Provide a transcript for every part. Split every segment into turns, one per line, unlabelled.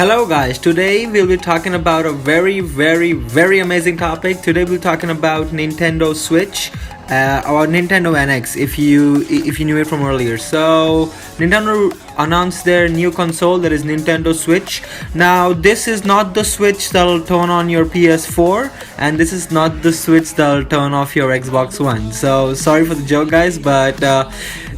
Hello guys, today we'll be talking about a very amazing topic. Today we'll be talking about Nintendo Switch or Nintendo NX if you knew it from earlier. So Nintendo announced their new console, that is Nintendo Switch. Now this is not the Switch that'll turn on your PS4, and this is not the Switch that'll turn off your Xbox One. So sorry for the joke guys, but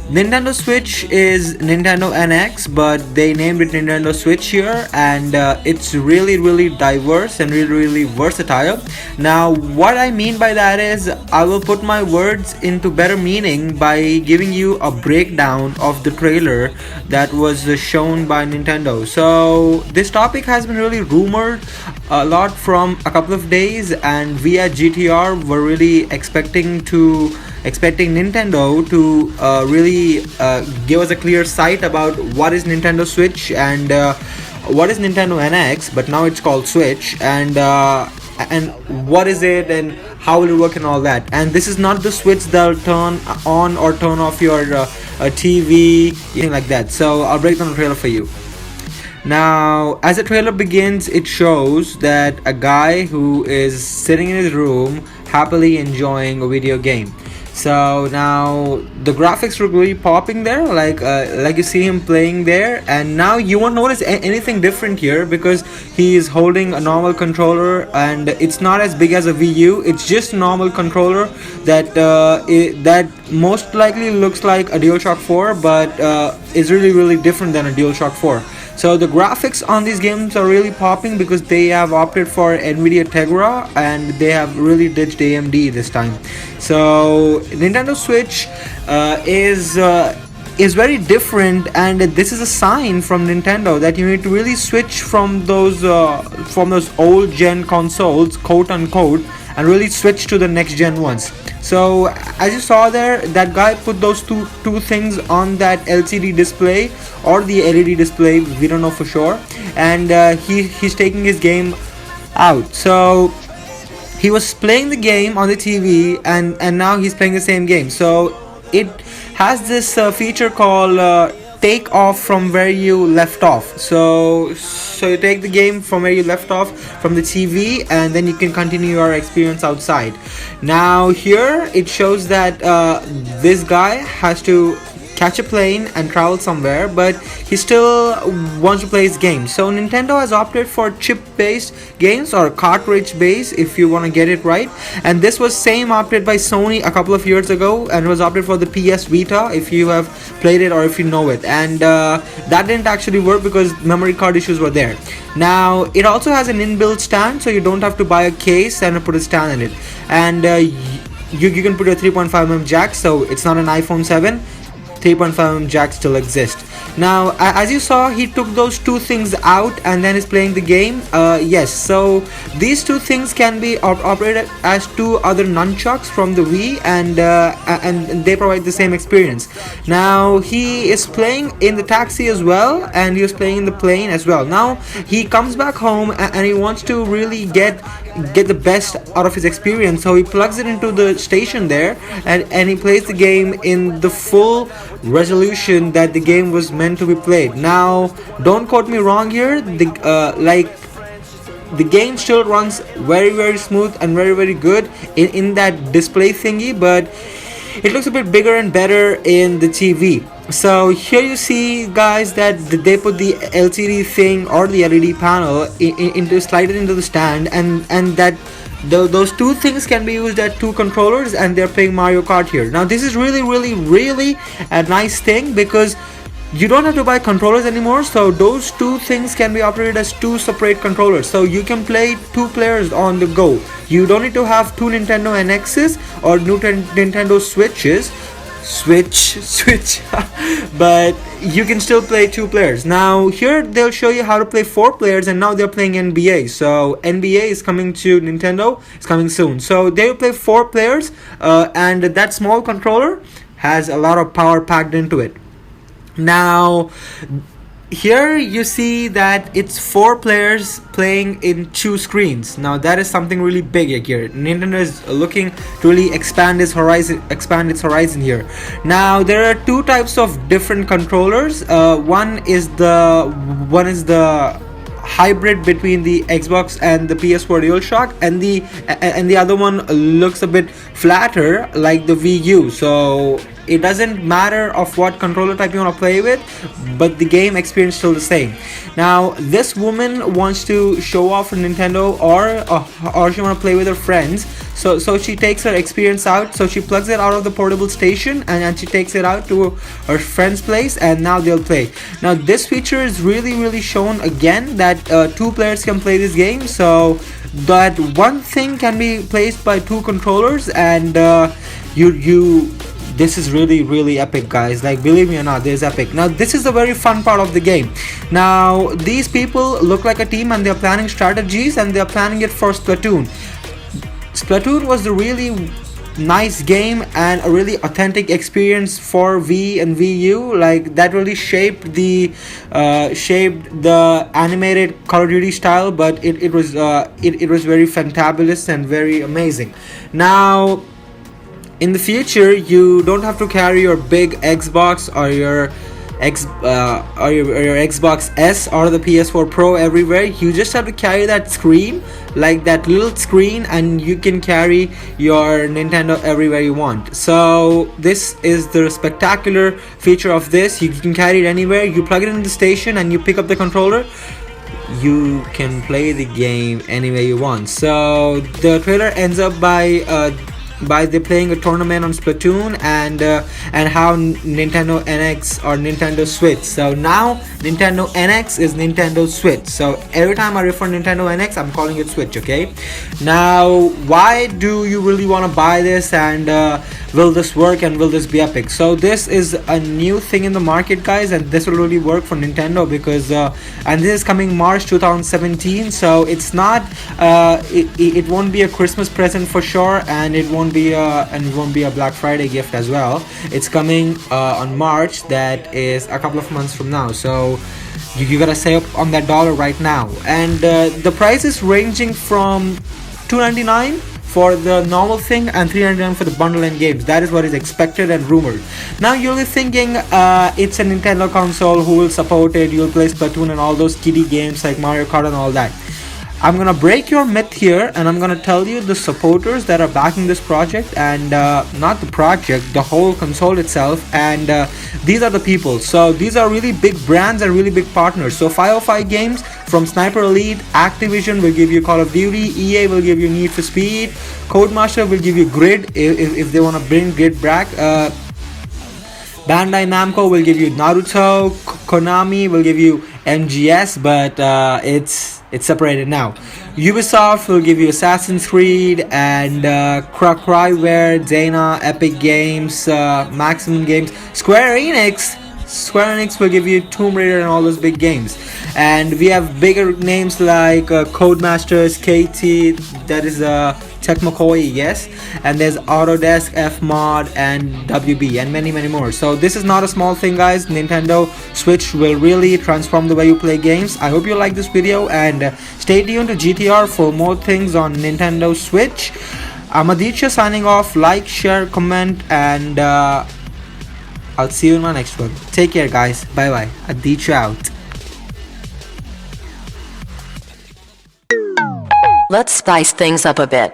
Nintendo Switch is Nintendo NX, but they named it Nintendo Switch here, and it's really diverse and really versatile. Now what I mean by that is I will put my words into better meaning by giving you a breakdown of the trailer that was shown by Nintendo. So this topic has been really rumored a lot from a couple of days, and we at GTR were really expecting Nintendo to really give us a clear sight about what is Nintendo Switch and what is Nintendo NX, but now it's called Switch, and what is it and how will it work and all that. And this is not the Switch that'll turn on or turn off your TV, anything like that. So I'll break down the trailer for you. Now, as the trailer begins, it shows that a guy who is sitting in his room happily enjoying a video game. So now the graphics are really popping there, like you see him playing there, and now you won't notice anything different here because he is holding a normal controller, and it's not as big as a Wii U. It's just a normal controller that most likely looks like a DualShock 4, but is really different than a DualShock 4. So the graphics on these games are really popping because they have opted for NVIDIA Tegra, and they have really ditched AMD this time. So Nintendo Switch is very different, and this is a sign from Nintendo that you need to really switch from those old gen consoles, quote unquote, and really switch to the next gen ones. So as you saw there, that guy put those two things on that LCD display or the LED display, we don't know for sure, and he's taking his game out. So he was playing the game on the TV, and now he's playing the same game. So it has this feature called take off from where you left off. So you take the game from where you left off from the TV, and then you can continue your experience outside. Now here it shows that this guy has to catch a plane and travel somewhere, but he still wants to play his game. So Nintendo has opted for chip-based games or cartridge-based, if you want to get it right. And this was same opted by Sony a couple of years ago, and was opted for the PS Vita, if you have played it or if you know it. And that didn't actually work because memory card issues were there. Now it also has an inbuilt stand, so you don't have to buy a case and put a stand in it. And you can put a 3.5mm jack, so it's not an iPhone 7. 3.5mm jack still exists. Now as you saw, he took those two things out and then is playing the game. Yes, so these two things can be operated as two other nunchucks from the Wii, and they provide the same experience. Now he is playing in the taxi as well, and he is playing in the plane as well. Now he comes back home and he wants to really get the best out of his experience, so he plugs it into the station there, and he plays the game in the full resolution that the game was meant to be played. Now don't quote me wrong here, the game still runs very smooth and very good in that display thingy, but it looks a bit bigger and better in the TV. So here you see guys that they put the LCD thing or the LED panel slide it into the stand, and that those two things can be used as two controllers, and they're playing Mario Kart here. Now this is really a nice thing because you don't have to buy controllers anymore, so those two things can be operated as two separate controllers, so you can play two players on the go. You don't need to have two Nintendo NXs or Nintendo Switches, but you can still play two players. Now here they'll show you how to play four players, and now they're playing NBA. So NBA is coming to Nintendo, it's coming soon. So they'll play four players, and that small controller has a lot of power packed into it. Now here you see that it's four players playing in two screens. Now that is something really big here. Nintendo is looking to really expand its horizon here. Now there are two types of different controllers. One is the hybrid between the Xbox and the PS4 DualShock, and the other one looks a bit flatter like the Wii U. So it doesn't matter of what controller type you want to play with, but the game experience is still the same. Now this woman wants to show off her Nintendo, or she want to play with her friends. So she takes her experience out. So she plugs it out of the portable station, and she takes it out to her friend's place, and now they'll play. Now this feature is really shown again, that two players can play this game. So that one thing can be placed by two controllers, and this is really epic, guys. Like, believe me or not, this is epic. Now this is the very fun part of the game. Now these people look like a team, and they're planning strategies, and they're planning it for Splatoon. Splatoon was a really nice game and a really authentic experience for Wii and Wii U. Like, that really shaped the animated Call of Duty style, but it was very fantabulous and very amazing. Now in the future, you don't have to carry your big Xbox or your Xbox S or the PS4 Pro everywhere. You just have to carry that screen, like that little screen, and you can carry your Nintendo everywhere you want. So this is the spectacular feature of this. You can carry it anywhere. You plug it in the station and you pick up the controller. You can play the game anywhere you want. So the trailer ends up by they playing a tournament on Splatoon, and how Nintendo NX or Nintendo Switch. So now Nintendo NX is Nintendo Switch. So every time I refer Nintendo NX, I'm calling it Switch. Okay. Now, why do you really want to buy this, and will this work, and will this be epic? So this is a new thing in the market, guys, and this will really work for Nintendo, because and this is coming March 2017. So it's not it won't be a Christmas present for sure, and it won't be a Black Friday gift as well. It's coming on March, that is a couple of months from now. So you gotta save up on that dollar right now, and the price is ranging from $2.99 for the normal thing and $3.99 for the bundle and games. That is what is expected and rumored. Now you'll be thinking it's a Nintendo console, who will support it? You'll play Splatoon and all those kiddie games like Mario Kart and all that. I'm gonna break your myth here, and I'm gonna tell you the supporters that are backing this project, and not the project, the whole console itself, and these are the people. So these are really big brands and really big partners. So 505 Games from Sniper Elite, Activision will give you Call of Duty, EA will give you Need for Speed, Codemaster will give you Grid if they want to bring Grid back. Bandai Namco will give you Naruto, Konami will give you MGS, but it's separated now. Ubisoft will give you Assassin's Creed, and Cryware, Dana, Epic Games, Maximum Games. Square Enix will give you Tomb Raider and all those big games. And we have bigger names like Codemasters, KT, that is Tech McCoy, yes, and there's Autodesk, Fmod, and WB, and many more. So this is not a small thing, guys. Nintendo Switch will really transform the way you play games. I hope you like this video, and stay tuned to GTR for more things on Nintendo Switch. I'm Aditya signing off. Like, share, comment, and I'll see you in my next one. Take care, guys. Bye bye. Aditya out.
Let's spice things up a bit.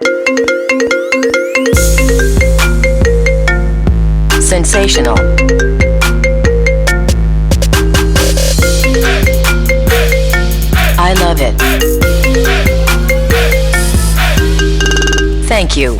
Sensational. I love it. Thank you.